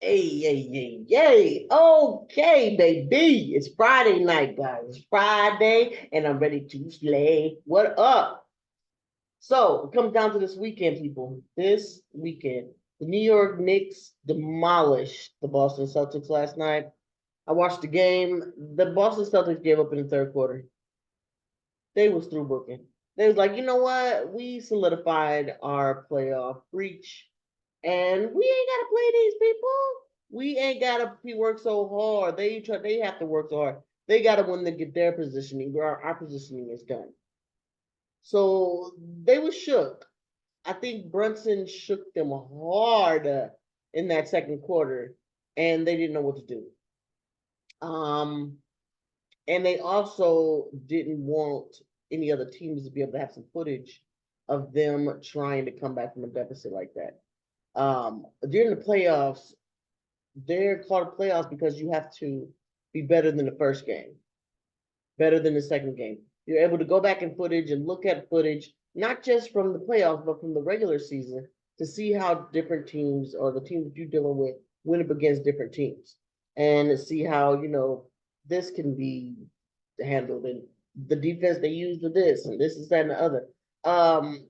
Hey. Okay, baby. It's Friday night, guys. It's Friday, and I'm ready to slay. What up? So, it comes down to this weekend, people. This weekend, the New York Knicks demolished the Boston Celtics last night. I watched the game. The Boston Celtics gave up in the third quarter. They was through booking. They was like, you know what? We solidified our playoff reach, and we ain't gotta play these people. We ain't gotta work so hard. They have to work so hard. They gotta win to get their positioning. Our positioning is done. So they were shook. I think Brunson shook them hard in that second quarter, and they didn't know what to do. Um, and they also didn't want any other teams to be able to have some footage of them trying to come back from a deficit like that. During the playoffs, they're called playoffs because you have to be better than the first game, better than the second game. You're able to go back in footage and look at footage, not just from the playoffs, but from the regular season to see how different teams or the teams that you're dealing with win up against different teams and see how, this can be handled and the defense they use to this and this is that and the other. Um,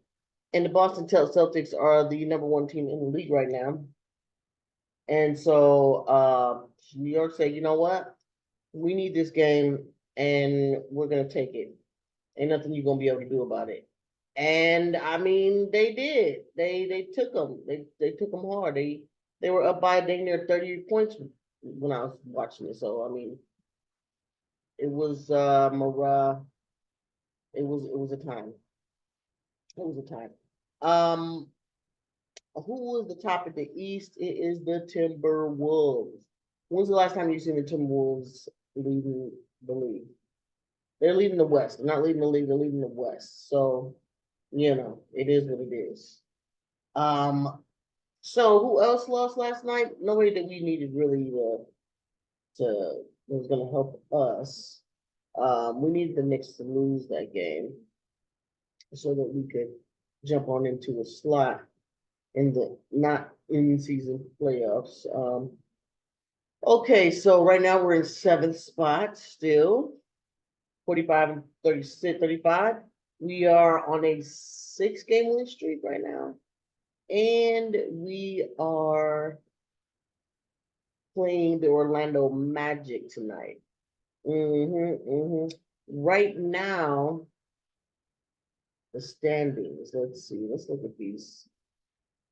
and the Boston Celtics are the number one team in the league right now. And so New York said, you know what? We need this game and we're gonna take it. Ain't nothing you're gonna be able to do about it. And I mean, they did. They took them. They took them hard. They were up by dang near 30 points when I was watching it. So I mean, it was it was a time. It was a time. Um, who was the top of the East? It is the Timberwolves. When's the last time you seen the Timberwolves leading the league? They're leading the West. They're not leading the league. They're leading the West. So it is what it is. So who else lost last night? Nobody that we needed really to was going to help us. We needed the Knicks to lose that game so that we could jump on into a slot in the not in season playoffs. Okay, so right now we're in seventh spot still, 45 and 36, 35. We are on a 6 game win streak right now. And we are playing the Orlando Magic tonight. Right now, the standings. Let's see. Let's look at these.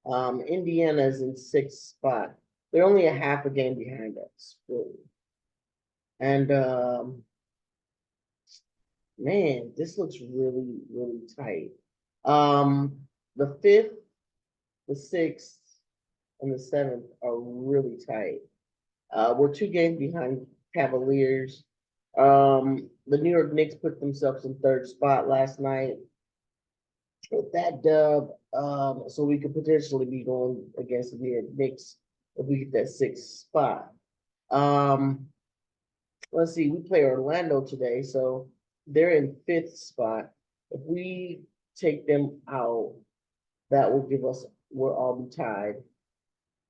Indiana's in sixth spot. They're only a half a game behind us. And man, this looks really, really tight. The fifth, the sixth, and the seventh are really tight. We're 2 games behind Cavaliers. The New York Knicks put themselves in third spot last night with that dub. So we could potentially be going against the New York Knicks if we get that sixth spot. Um, let's see, we play Orlando today, so they're in fifth spot. If we take them out, that will give us, we'll all be tied.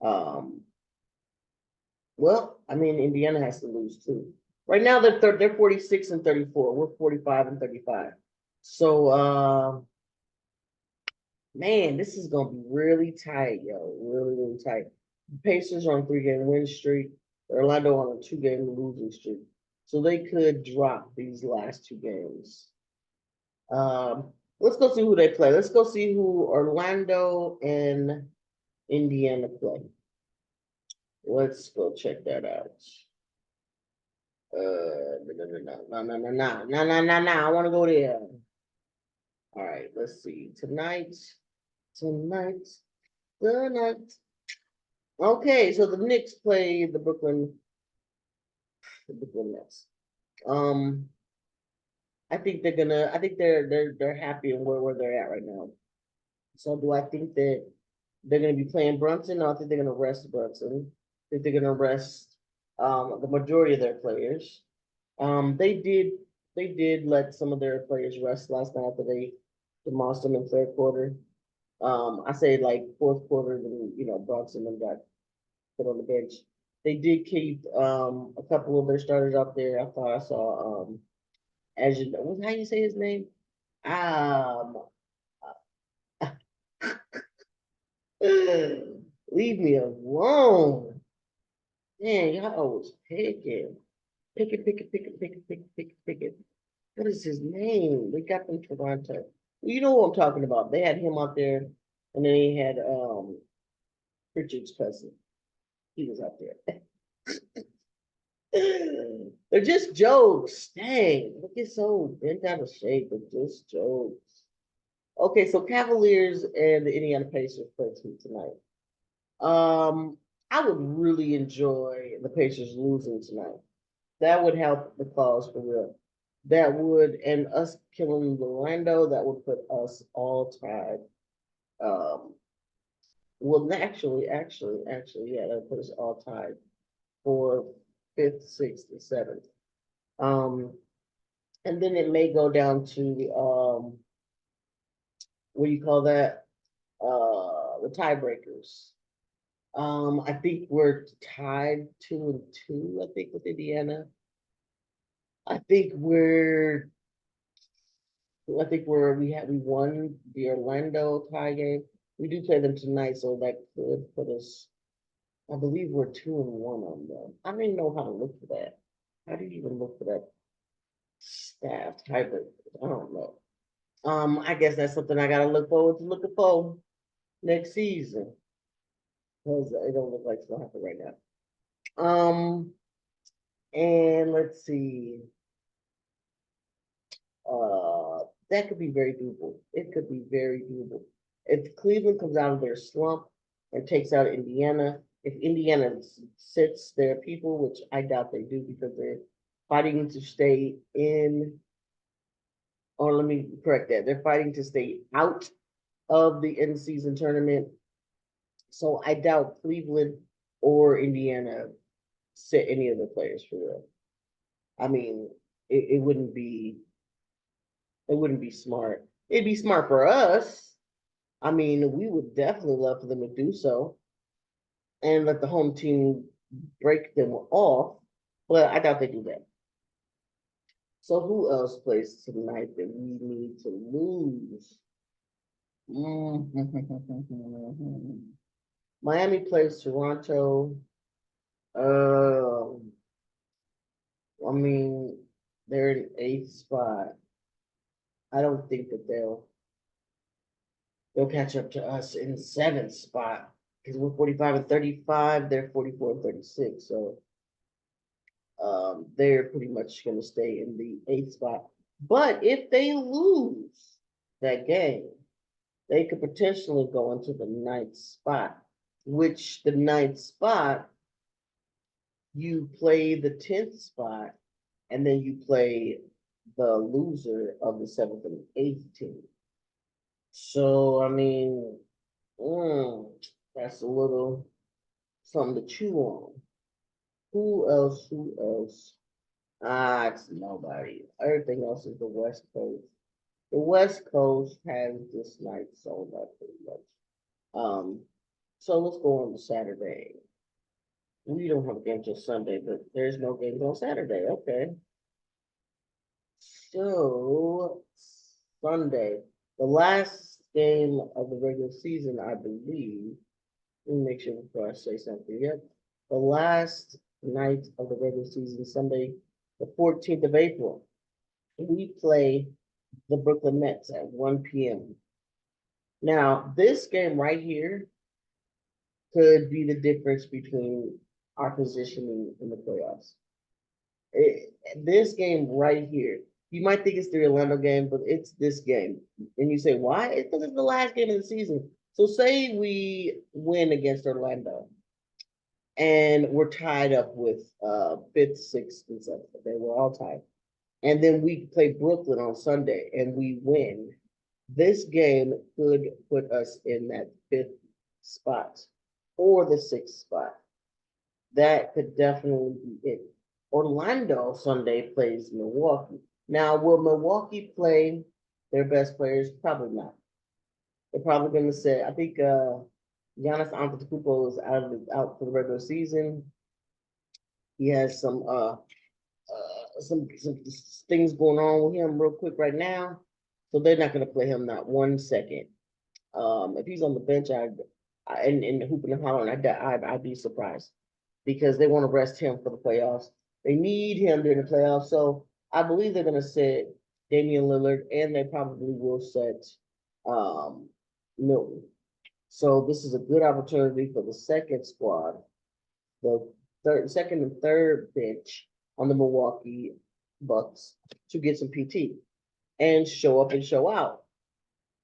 Um, well, I mean, Indiana has to lose too. Right now, they're 46 and 34. We're 45 and 35. So, man, this is gonna be really tight, yo. Really, really tight. The Pacers are on 3 game win streak. Orlando on a 2 game losing streak. So they could drop these last 2 games. Let's go see who they play. Let's go see who Orlando and Indiana play. Let's go check that out. No. I want to go there. All right, let's see. Tonight, tonight. Okay, so the Knicks play the Brooklyn Nets. Um, I think they're happy in where they're at right now. So do I think that they're gonna be playing Brunson? No, I think they're gonna rest Brunson. I think they're gonna rest the majority of their players. They did let some of their players rest last night after they demolished them in third quarter. I say like fourth quarter, then Brunson and got put on the bench. They did keep a couple of their starters out there. I thought I saw as you know, how you say his name? Um leave me alone. Man, y'all was picking. Picking. What is his name? We got from Toronto. You know what I'm talking about. They had him out there, and then he had Richard's cousin. He was out there. They're just jokes. Dang, look, it's so bent out of shape, but just jokes. Okay, so Cavaliers and the Indiana Pacers play tonight. I would really enjoy the Pacers losing tonight. That would help the cause for real. That would, and us killing Orlando, that would put us all tied. Well, yeah, that would put us all tied for fifth, sixth, and seventh. Um, and then it may go down to what do you call that? The tiebreakers. I think we're tied 2-2, I think, with Indiana. I think we won the Orlando tie game. We do play them tonight, so that could put us. I believe we're 2-1 on them. I don't even know how to look for that. How do you even look for that staff tiebreaker? I don't know. I guess that's something I gotta look forward to looking for next season. Because it don't look like it's gonna happen right now. And let's see. That could be very doable. It could be very doable. If Cleveland comes out of their slump and takes out Indiana, if Indiana sits their people, which I doubt they do because they're fighting to stay in, or let me correct that, they're fighting to stay out of the in-season tournament. So I doubt Cleveland or Indiana sit any of the players for real. I mean, it wouldn't be smart. It'd be smart for us. I mean, we would definitely love for them to do so and let the home team break them off, but I doubt they do that. So who else plays tonight that we need to lose? Miami plays Toronto. I mean, they're in eighth spot. I don't think that they'll catch up to us in seventh spot because we're 45 and 35. They're 44 and 36. So they're pretty much going to stay in the eighth spot. But if they lose that game, they could potentially go into the ninth spot, which the ninth spot, you play the 10th spot, and then you play the loser of the seventh and eighth team. So, I mean, that's a little something to chew on. Who else? Who else? It's nobody. Everything else is the West Coast. The West Coast has this night sold out pretty much. So let's go on to Saturday. We don't have a game till Sunday, but there's no games on Saturday. Okay. So Sunday, the last game of the regular season, I believe. Let me make sure before I say something. Yep. The last night of the regular season, Sunday, the 14th of April, we play the Brooklyn Nets at 1 p.m. Now, this game right here could be the difference between our positioning in the playoffs. This game right here, you might think it's the Orlando game, but it's this game. And you say, why? It's because it's the last game of the season. So say we win against Orlando and we're tied up with fifth, sixth, and seventh. Okay, we're all tied. And then we play Brooklyn on Sunday and we win. This game could put us in that fifth spot or the sixth spot. That could definitely be it. Orlando Sunday plays Milwaukee. Now, will Milwaukee play their best players? Probably not. They're probably going to say, I think Giannis Antetokounmpo is out for the regular season. He has some things going on with him real quick right now, so they're not going to play him not 1 second. If he's on the bench, and hooping and hollering, I'd be surprised because they want to rest him for the playoffs. They need him during the playoffs, so I believe they're going to sit Damian Lillard, and they probably will set Milton. So this is a good opportunity for the second squad, the second and third bench on the Milwaukee Bucks to get some PT and show up and show out.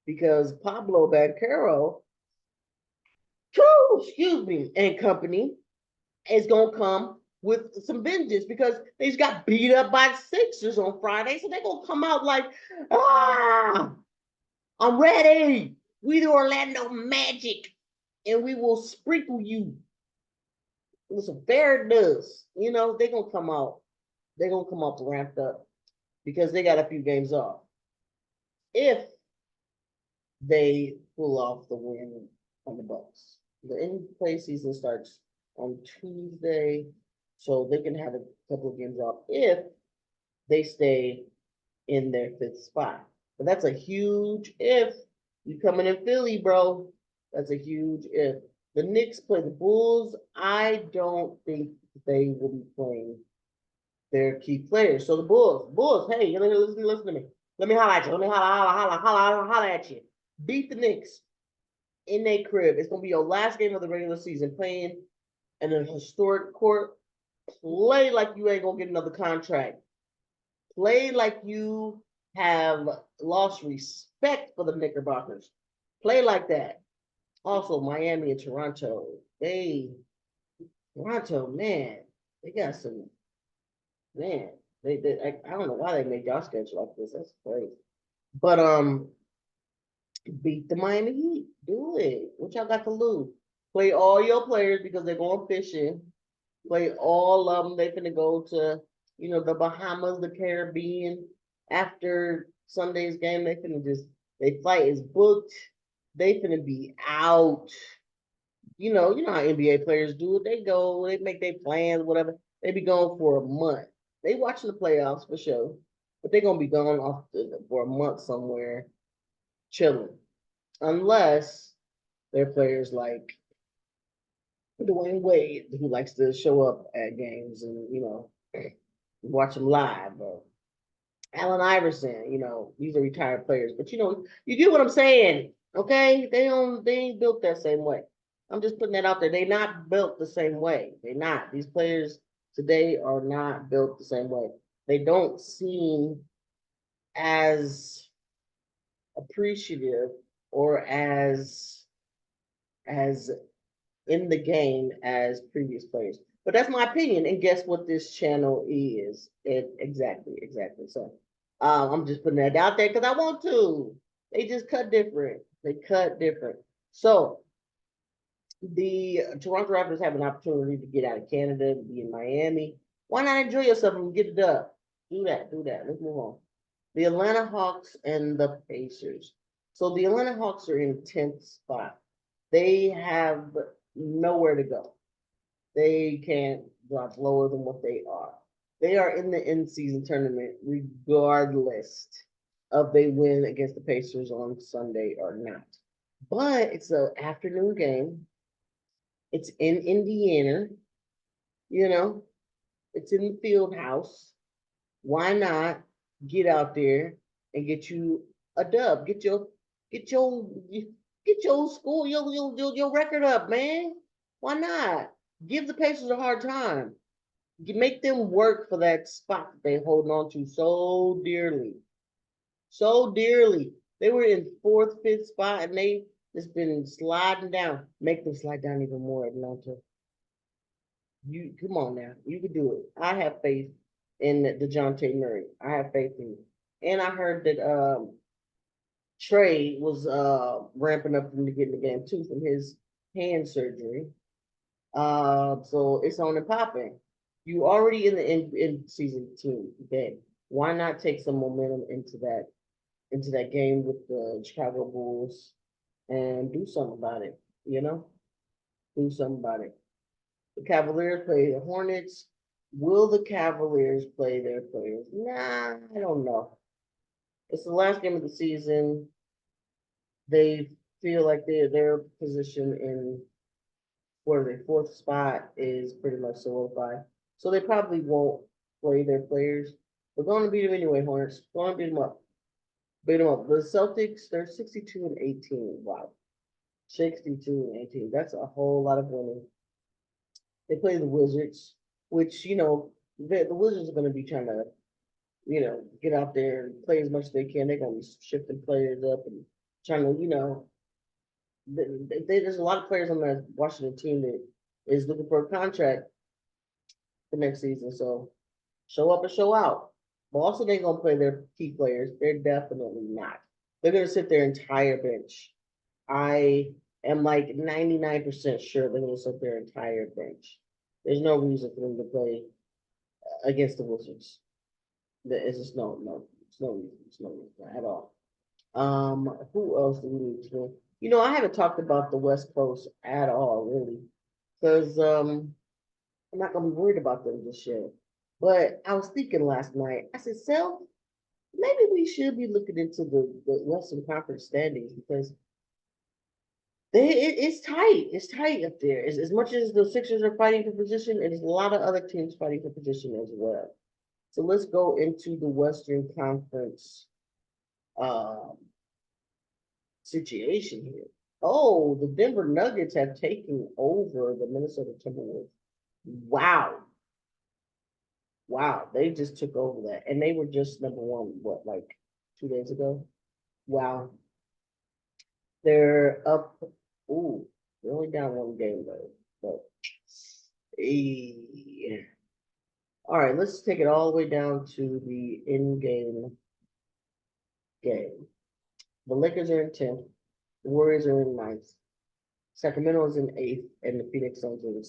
Because Pablo Banchero, excuse me, and company is gonna come with some vengeance because they just got beat up by the Sixers on Friday. So they're gonna come out like, I'm ready. We the Orlando Magic, and we will sprinkle you with some bear dust. They're gonna come out. They're gonna come up ramped up because they got a few games off. If they pull off the win on the Bucks, the in-play season starts on Tuesday, so they can have a couple of games off if they stay in their fifth spot. But that's a huge if. You coming in Philly, bro. That's a huge if. The Knicks play the Bulls. I don't think they will be playing their key players. So the Bulls, hey, listen to me. Let me holler at you. Let me holler at you. Beat the Knicks in their crib. It's gonna be your last game of the regular season playing in a historic court. Play like you ain't gonna get another contract. Play like you have lost respect for the Knickerbockers. Play like that. Also, Miami and Toronto. Toronto, man, they got some, man. I don't know why they made y'all schedule like this. That's crazy. But beat the Miami Heat. Do it. What y'all got to lose? Play all your players because they're going fishing. Play all of them. They finna go to, the Bahamas, the Caribbean. After Sunday's game, they flight is booked. They finna be out. You know how NBA players do it. They go, they make their plans, whatever. They be gone for a month. They watching the playoffs for sure, but they're gonna be gone for a month somewhere, chilling, unless they're players like Dwayne Wade, who likes to show up at games and watch them live. Or Allen Iverson, these are retired players, but you get what I'm saying, okay? They ain't built that same way. I'm just putting that out there. They're not built the same way. They're not. These players today are not built the same way. They don't seem as appreciative or as in the game as previous players. But that's my opinion. And guess what this channel is? Exactly. So I'm just putting that out there because I want to. They just cut different. They cut different. So the Toronto Raptors have an opportunity to get out of Canada, to be in Miami. Why not enjoy yourself and get it up? Do that. Let's move on. The Atlanta Hawks and the Pacers. So the Atlanta Hawks are in 10th spot. They have nowhere to go. They can't drop lower than what they are. They are in the in-season tournament regardless of they win against the Pacers on Sunday or not. But it's an afternoon game. It's in Indiana. It's in the field house. Why not get out there and get you a dub? Get your school, your record up, man. Why not? Give the Pacers a hard time. Make them work for that spot that they holding on to so dearly. So dearly. They were in 4th, 5th spot, and they just been sliding down. Make them slide down even more, Atlanta. You come on now. You can do it. I have faith in DeJounte Murray. I have faith in you. And I heard that Trey was ramping up to get in the game too from his hand surgery. So it's on and popping. You already in the in season team game. Why not take some momentum into that game with the Chicago Bulls and do something about it? Do something about it. The Cavaliers play the Hornets. Will the Cavaliers play their players? Nah, I don't know. It's the last game of the season. They feel like their position in where their fourth spot is pretty much solidified. So they probably won't play their players. We're going to beat them anyway, Hornets. Going to beat them up. Beat them up. The Celtics, they're 62-18. Wow. 62-18. That's a whole lot of winning. They play the Wizards, which, the Wizards are going to be trying to, get out there and play as much as they can. They're going to be shifting players up and trying to, there's a lot of players on that Washington team that is looking for a contract for next season. So show up and show out. Boston ain't gonna play their key players. They're definitely not. They're gonna sit their entire bench. I am like 99% sure they're gonna sit their entire bench. There's no reason for them to play against the Wizards. It's just it's no reason at all. Who else do we need to know? I haven't talked about the West Coast at all, really, because I'm not gonna be worried about them just yet. But I was thinking last night, I said, Sel, maybe we should be looking into the Western Conference standings because it's tight. It's tight up there. As much as the Sixers are fighting for position, there's a lot of other teams fighting for position as well. So let's go into the Western Conference um, situation here. Oh, the Denver Nuggets have taken over the Minnesota Timberwolves. Wow. Wow, they just took over that. And they were just number one, what, like 2 days ago? Wow. They're up. Ooh, they're only down one game though. But all right, let's take it all the way down to the in-game game. The Lakers are in 10th, the Warriors are in 9th, Sacramento is in 8th, and the Phoenix Suns are in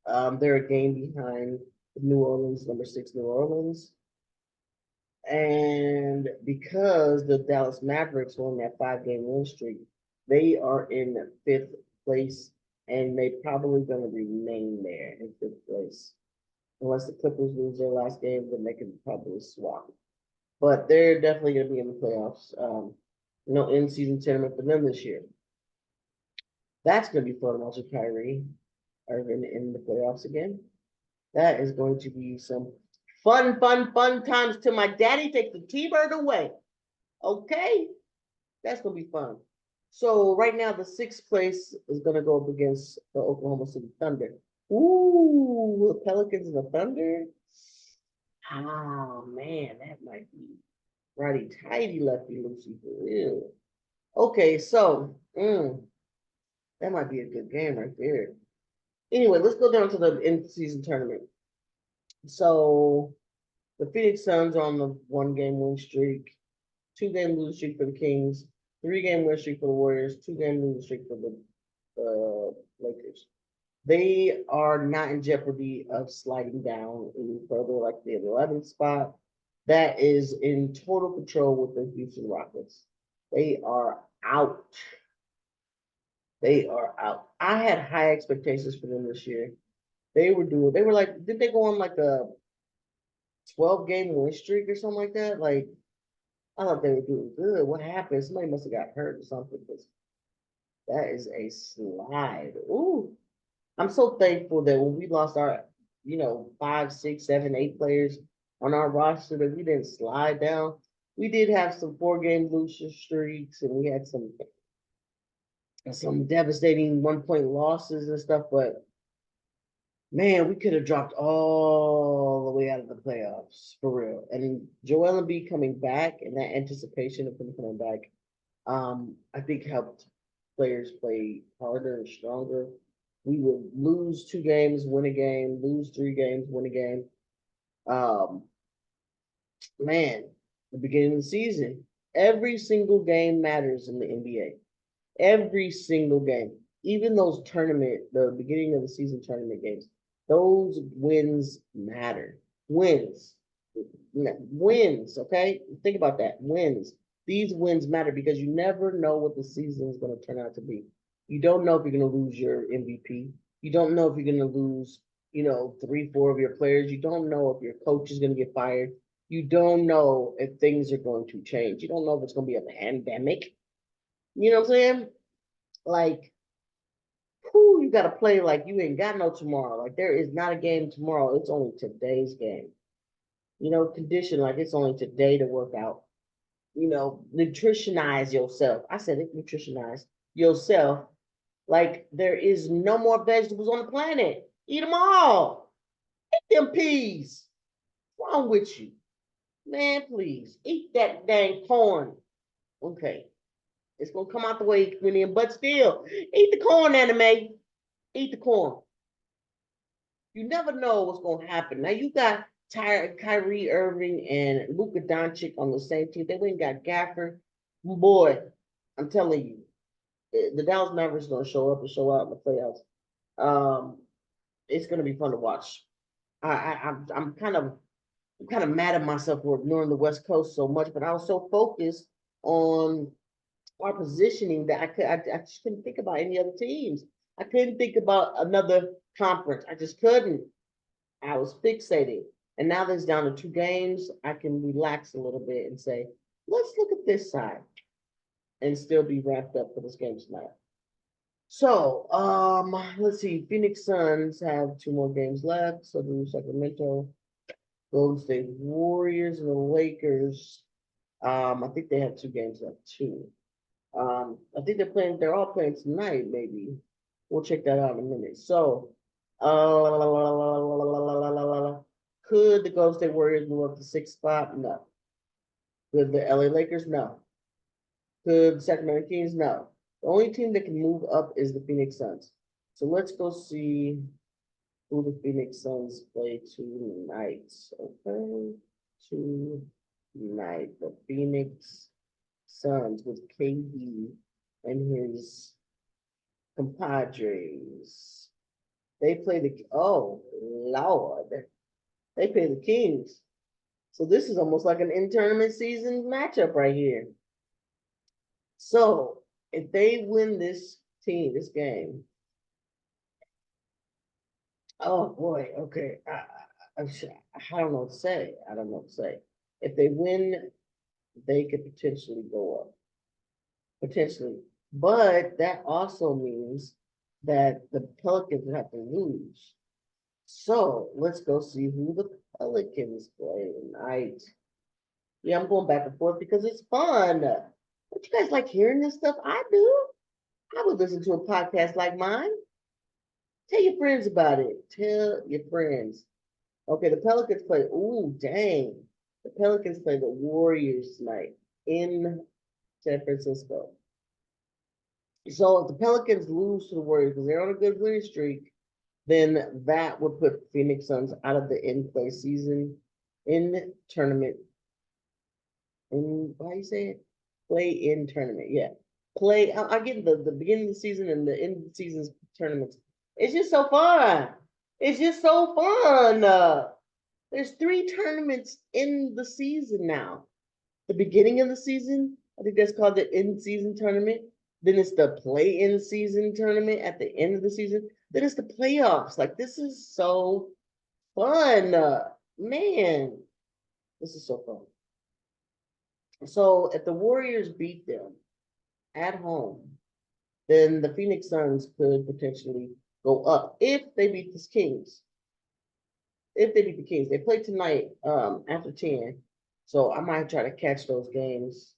7th. They're a game behind New Orleans, number 6 New Orleans. And because the Dallas Mavericks won that 5-game win streak, they are in 5th place, and they probably going to remain there in 5th place. Unless the Clippers lose their last game, then they can probably swap. But they're definitely going to be in the playoffs. No in-season tournament for them this year. That's going to be fun watching Kyrie Irving in the playoffs again. That is going to be some fun times till my daddy takes the T-Bird away. Okay? That's going to be fun. So right now, the 6th place is going to go up against the Oklahoma City Thunder. Ooh, the Pelicans and the Thunder. Oh, man, that might be righty tighty lefty loosey for real. Okay, so that might be a good game right there. Anyway, let's go down to the in-season tournament. So the Phoenix Suns on the 1-game win streak, 2-game losing streak for the Kings, 3-game win streak for the Warriors, 2-game losing streak for the Lakers. They are not in jeopardy of sliding down any further, like the 11th spot. That is in total control with the Houston Rockets. They are out. They are out. I had high expectations for them this year. They were like, did they go on like a 12-game win streak or something like that? Like, I thought they were doing good. What happened? Somebody must have got hurt or something, because that is a slide. Ooh. I'm so thankful that when we lost our, 5, 6, 7, 8 players on our roster, that we didn't slide down. We did have some 4-game losing streaks, and we had some devastating 1-point losses and stuff, but man, we could have dropped all the way out of the playoffs for real. And Joel Embiid coming back and that anticipation of him coming back, I think helped players play harder and stronger. We would lose 2 games, win a game, lose 3 games, win a game. Man, the beginning of the season, every single game matters in the NBA. Every single game, even the beginning of the season tournament games, those wins matter. Wins, okay? Think about that. Wins. These wins matter because you never know what the season is going to turn out to be. You don't know if you're going to lose your MVP. You don't know if you're going to lose, 3, 4 of your players. You don't know if your coach is going to get fired. You don't know if things are going to change. You don't know if it's going to be a pandemic. You know what I'm saying? Like, whew, you got to play like you ain't got no tomorrow. Like, there is not a game tomorrow. It's only today's game. Condition like it's only today to work out. Nutritionize yourself. I said it, nutritionize yourself. Like there is no more vegetables on the planet. Eat them all. Eat them peas. What's wrong with you? Man, please. Eat that dang corn. Okay. It's gonna come out the way it went in, but still, eat the corn, anime. Eat the corn. You never know what's gonna happen. Now you got Kyrie Irving and Luka Doncic on the same team. They went and got Gafford. Boy, I'm telling you, the Dallas Mavericks are gonna show up and show out in the playoffs. It's gonna be fun to watch. I'm kind of mad at myself for ignoring the West Coast so much, but I was so focused on our positioning that I just couldn't think about any other teams. I couldn't think about another conference. I just couldn't. I was fixated. And now that it's down to 2 games, I can relax a little bit and say, let's look at this side and still be wrapped up for this game tonight. So, let's see. Phoenix Suns have 2 more games left. So do Sacramento, Golden State Warriors, and the Lakers. I think they have 2 games left too. I think they're all playing tonight, maybe. We'll check that out in a minute. So, could the Golden State Warriors move up to 6th spot? No. Could the LA Lakers? No. Could the Sacramento Kings? No. The only team that can move up is the Phoenix Suns. So let's go see who the Phoenix Suns play tonight. Okay. Tonight. The Phoenix Suns with KD and his compadres. They play oh Lord. They play the Kings. So this is almost like an in-tournament season matchup right here. So if they win this game, oh boy, okay. I don't know what to say. I don't know what to say. If they win, they could potentially go up. Potentially. But that also means that the Pelicans would have to lose. So let's go see who the Pelicans play tonight. Yeah, I'm going back and forth because it's fun. Don't you guys like hearing this stuff? I do. I would listen to a podcast like mine. Tell your friends about it. Tell your friends. Okay, the Pelicans play. Ooh, dang. The Pelicans play the Warriors tonight in San Francisco. So if the Pelicans lose to the Warriors because they're on a good winning streak, then that would put Phoenix Suns out of the in-play season in tournament. How you say it? Play in tournament. Yeah. I get the beginning of the season and the end of the season's tournaments. It's just so fun. It's just so fun. There's 3 tournaments in the season now. The beginning of the season, I think that's called the in-season tournament. Then it's the play-in season tournament at the end of the season. Then it's the playoffs. Like, this is so fun. Man, this is so fun. So if the Warriors beat them at home, then the Phoenix Suns could potentially go up if they beat the Kings. If they beat the Kings, they play tonight after 10. So I might try to catch those games.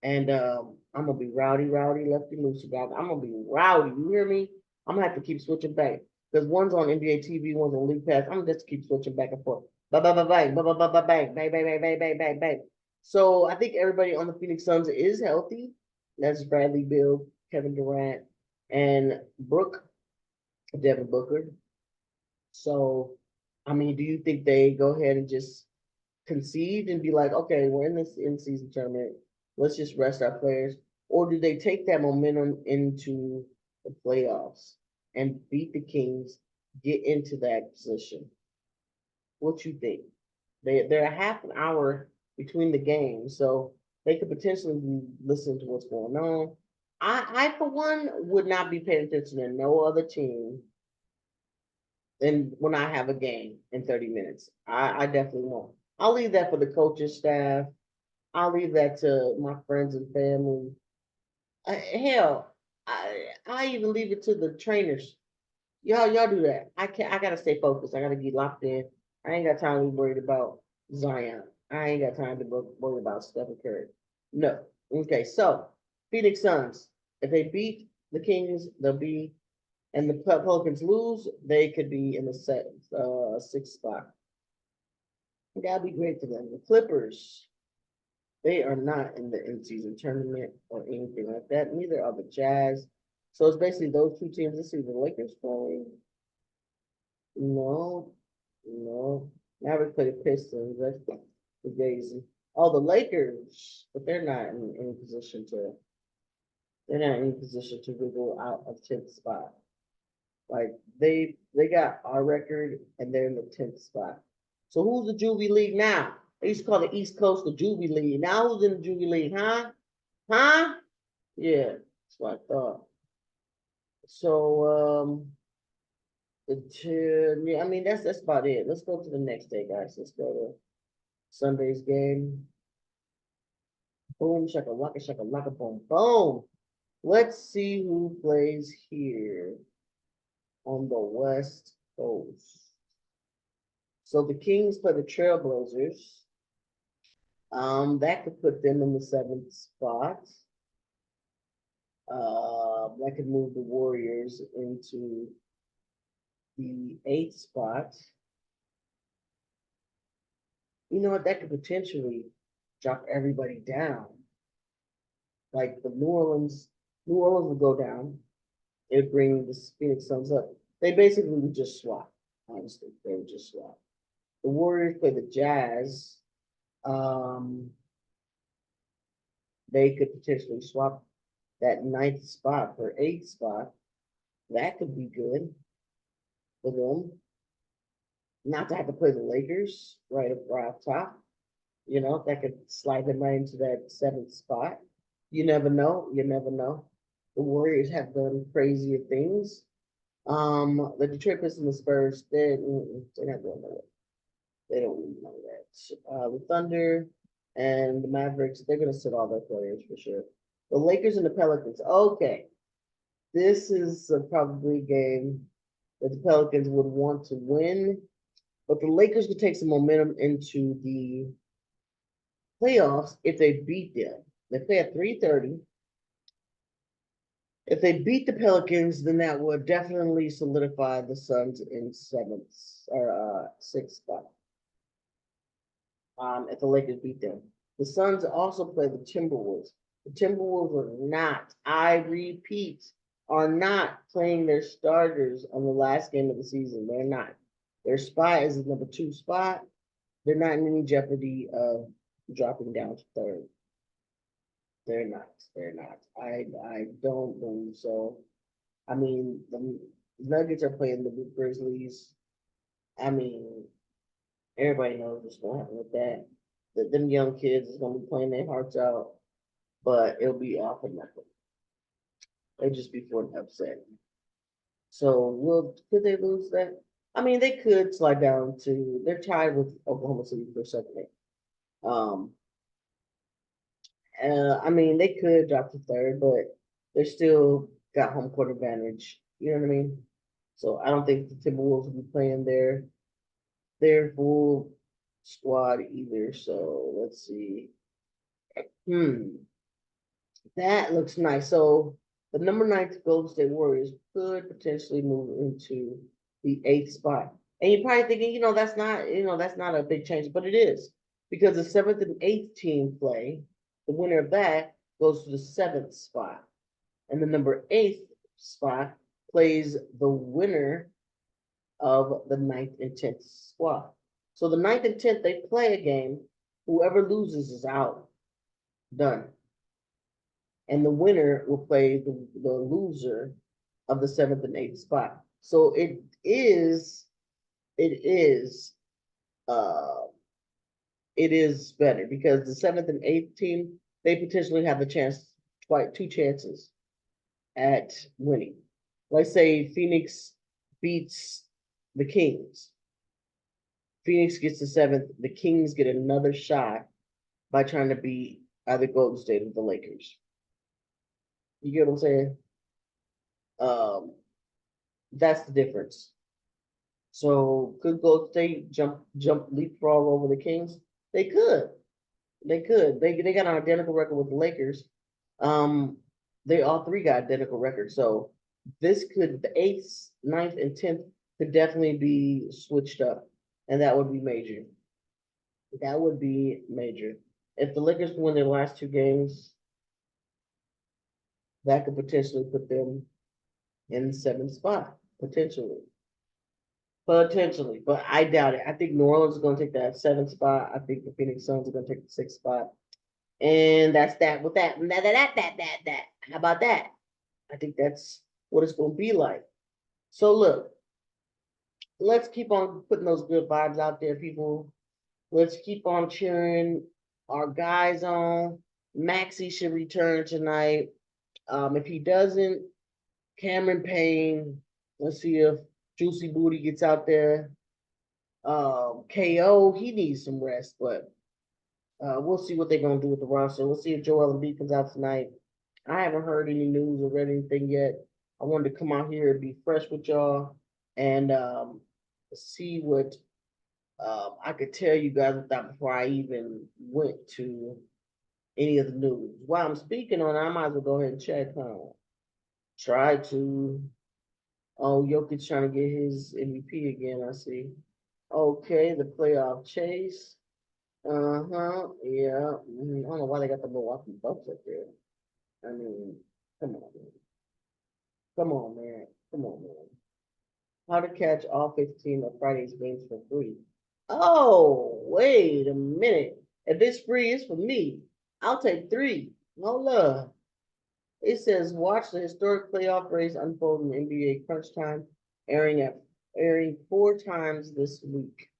And I'm gonna be rowdy, lefty loosey, guys. I'm gonna be rowdy. You hear me? I'm gonna have to keep switching back because one's on NBA TV, one's on League Pass. I'm gonna just keep switching back and forth. Bang, bang, bang, bang, bang, bang, bang, bang, bang, bang, bang, bang, bang, bang. So I think everybody on the Phoenix Suns is healthy. That's Bradley Beal, Kevin Durant, and Devin Booker. So, I mean, do you think they go ahead and just concede and be like, okay, we're in this in-season tournament, let's just rest our players? Or do they take that momentum into the playoffs and beat the Kings, get into that position? What you think? They're a half an hour between the games, so they could potentially be listening to what's going on. I for one would not be paying attention to no other team than when I have a game in 30 minutes. I definitely won't. I'll leave that for the coaching staff. I'll leave that to my friends and family. Hell, I even leave it to the trainers. Y'all do that. I can't. I gotta stay focused. I gotta get locked in. I ain't got time to be worried about Zion. I ain't got time to worry about Stephen Curry. No. Okay. So Phoenix Suns. If they beat the Kings, they'll be, and the Pelicans lose, they could be in the sixth spot. That'd be great for them. The Clippers. They are not in the in-season tournament or anything like that. Neither are the Jazz. So it's basically those two teams. Let's see, the Lakers playing. No, no. Now we play the Pistons. That's the Daisy. Oh, the Lakers, but they're not in any position to. They're not in any position to wiggle out of 10th spot. Like they got our record and they're in the 10th spot. So who's the Juvie League now? They used to call the East Coast the Juvie League. Now who's in the Juvie League, huh? Huh? Yeah, that's what I thought. So yeah, I mean that's about it. Let's go to the next day, guys. Let's go to Sunday's game. Boom, shaka laka, boom, boom. Let's see who plays here on the West Coast. So the Kings play the Trailblazers. That could put them in the 7th spot. That could move the Warriors into the 8th spot. You know what? That could potentially drop everybody down. Like the New Orleans would go down. It'd bring the Phoenix Suns up. They basically would just swap. Honestly, they would just swap. The Warriors play the Jazz. Um, they could potentially swap that 9th spot for 8th spot. That could be good for them. Not to have to play the Lakers right up top. You know, that could slide them right into that 7th spot. You never know. You never know. The Warriors have done crazier things. The Detroit Pistons and the Spurs, they're not doing that. They don't need none of that. The Thunder and the Mavericks, they're gonna sit all their players for sure. The Lakers and the Pelicans. Okay, this is probably a game that the Pelicans would want to win, but the Lakers could take some momentum into the playoffs if they beat them. They play at 3:30. If they beat the Pelicans, then that would definitely solidify the Suns in 7th or 6th spot. If the Lakers beat them, the Suns also play the Timberwolves. The Timberwolves are not, I repeat, are not playing their starters on the last game of the season. They're not. Their spot is the number 2 spot. They're not in any jeopardy of dropping down to 3rd. They're not. They're not. I don't believe so. I mean, the Nuggets are playing the Grizzlies. I mean, everybody knows what's going to happen with that. Them young kids is going to be playing their hearts out, but it'll be off and nothing. They just be for an upset. So could they lose that? I mean, they could slide down to. They're tied with Oklahoma City for 2nd. Um, I mean, they could drop to 3rd, but they're still got home court advantage. You know what I mean? So I don't think the Timberwolves will be playing their full squad either. So let's see. That looks nice. So the number 9 Golden State Warriors could potentially move into the 8th spot. And you're probably thinking, that's not a big change, but it is because the 7th and 8th team play. The winner of that goes to the 7th spot, and the number 8th spot plays the winner of the 9th and 10th squad. So the 9th and 10th, they play a game. Whoever loses is out. Done. And the winner will play the loser of the 7th and 8th spot. So it is uh it is better because the 7th and 8th team, they potentially have the chance, 2 chances at winning. Let's say Phoenix beats the Kings. Phoenix gets the seventh. The Kings get another shot by trying to beat either Golden State or the Lakers. You get what I'm saying? Um, that's the difference. So could Golden State jump leapfrog over the Kings? They could. They could. They got an identical record with the Lakers. Um, they all three got identical records. So this could the eighth, ninth, and tenth could definitely be switched up, and that would be major. That would be major. If the Lakers win their last two games, that could potentially put them in the seventh spot. Potentially. Potentially, but I doubt it. I think New Orleans is going to take that seventh spot. I think the Phoenix Suns are going to take the sixth spot. And that's that with that. That. How about that? I think that's what it's going to be like. So look, let's keep on putting those good vibes out there, people. Let's keep on cheering our guys on. Maxey should return tonight. If he doesn't, Cameron Payne. Let's see if Juicy Booty gets out there. KO, he needs some rest, but we'll see what they're gonna do with the roster. We'll see if Joel Embiid comes out tonight. I haven't heard any news or read anything yet. I wanted to come out here and be fresh with y'all and see what I could tell you guys without before I even went to any of the news. While I'm speaking on it, I might as well go ahead and check. Try to. Oh, Jokic trying to get his MVP again. I see. Okay, the playoff chase. Yeah. I don't know why they got the Milwaukee Bucks up there. I mean, come on, man. Come on, man. Come on, man. How to catch all 15 of Friday's games for free. Oh, wait a minute. If it's free, it's for me. I'll take three. No love. It says watch the historic playoff race unfold in NBA Crunch Time, airing 4 times this week.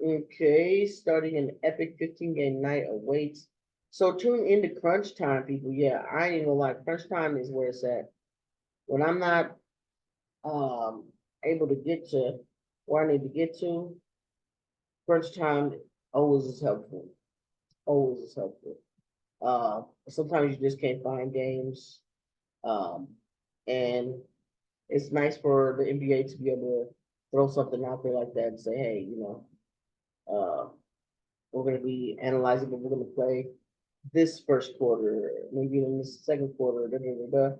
Okay, starting an epic 15-game night awaits. So tune into Crunch Time, people. Yeah, I ain't gonna lie. Crunch Time is where it's at. When I'm not able to get to where I need to get to, Crunch Time always is helpful. Always is helpful. Sometimes you just can't find games. And it's nice for the NBA to be able to throw something out there like that and say, hey, we're going to be analyzing what we're going to play this first quarter, maybe in the second quarter. Da, da, da, da.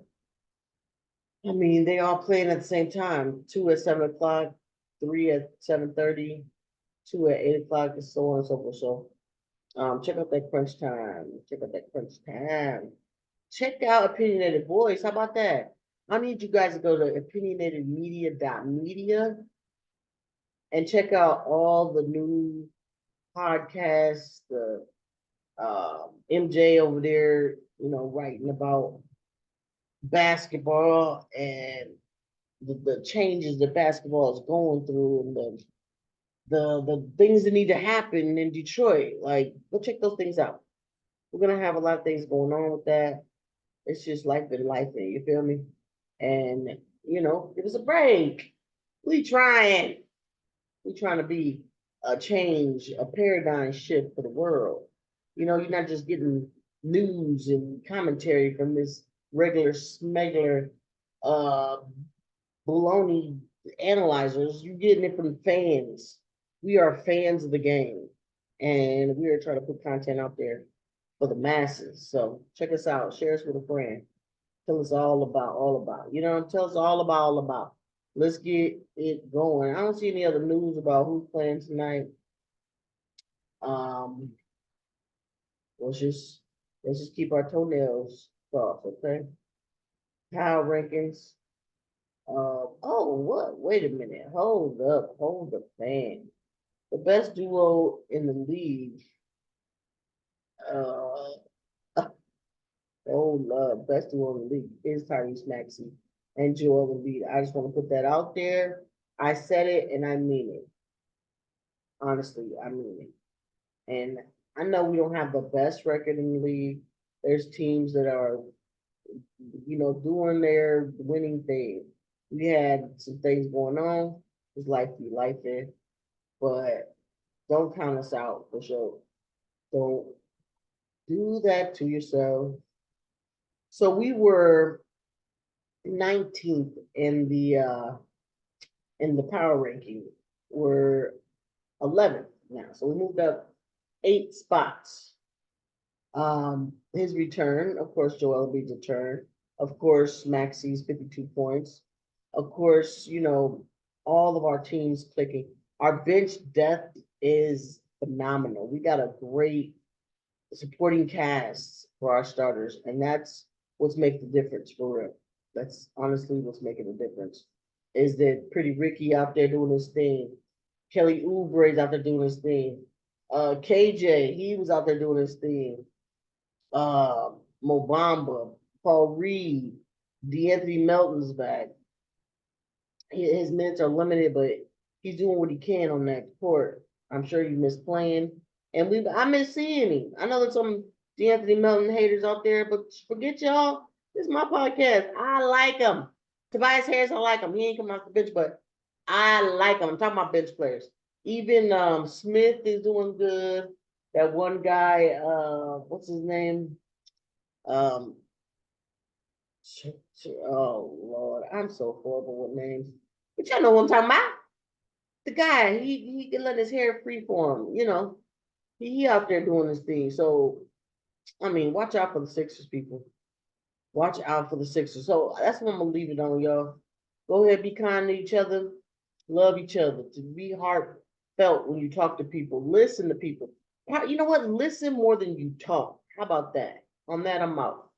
I mean, they all playing at the same time. 2 at 7 o'clock, 3 at 7:30, 2 at 8 o'clock, and so on and so forth. So, check out that crunch time. Check out that crunch time. Check out Opinionated Voice. How about that? I need you guys to go to opinionatedmedia.media and check out all the new podcasts, the MJ over there, writing about basketball and the changes that basketball is going through and the things that need to happen in Detroit. Like, go check those things out. We're gonna have a lot of things going on with that. It's just life and life, you feel me? And give us a break. We trying. We trying to be a change, a paradigm shift for the world. You're not just getting news and commentary from this regular smuggler baloney analyzers. You're getting it from fans. We are fans of the game. And we are trying to put content out there for the masses. So check us out. Share us with a friend. Tell us all about. Tell us all about. Let's get it going. I don't see any other news about who's playing tonight. Um, let's just keep our toenails soft, okay? Power rankings. Oh, what? Wait a minute. Hold up. Hold the fan. The best duo in the league. Uh, best duo in the league is Tyrese Maxey and Joel Embiid. I just want to put that out there. I said it and I mean it. Honestly, I mean it. And I know we don't have the best record in the league. There's teams that are doing their winning thing. We had some things going on. It's life be life there, but don't count us out for sure. Don't do that to yourself. So we were 19th in the power ranking. We're 11th now. So we moved up 8 spots. His return, of course, Joel Embiid's return. Of course, Maxi's 52 points. Of course, all of our teams clicking. Our bench depth is phenomenal. We got a great supporting cast for our starters, and that's what's making the difference for real. That's honestly what's making the difference. Is that Pretty Ricky out there doing his thing? Kelly Oubre's out there doing his thing. KJ, he was out there doing his thing. Mo Bamba, Paul Reed, D'Anthony Melton's back. His minutes are limited, but he's doing what he can on that court. I'm sure you miss playing, and I miss seeing him. I know there's some D'Anthony Melton haters out there, but forget y'all. This is my podcast. I like him. Tobias Harris, I like him. He ain't coming off the bench, but I like him. I'm talking about bench players. Even Smith is doing good. That one guy, what's his name? Um, oh Lord, I'm so horrible with names. But y'all know what I'm talking about. The guy, he can let his hair free for him, He out there doing his thing. So I mean, watch out for the Sixers, people. Watch out for the Sixers. So that's what I'm gonna leave it on, y'all. Go ahead, be kind to each other, love each other, to be heartfelt when you talk to people, listen to people. You know what? Listen more than you talk. How about that? On that, I'm out.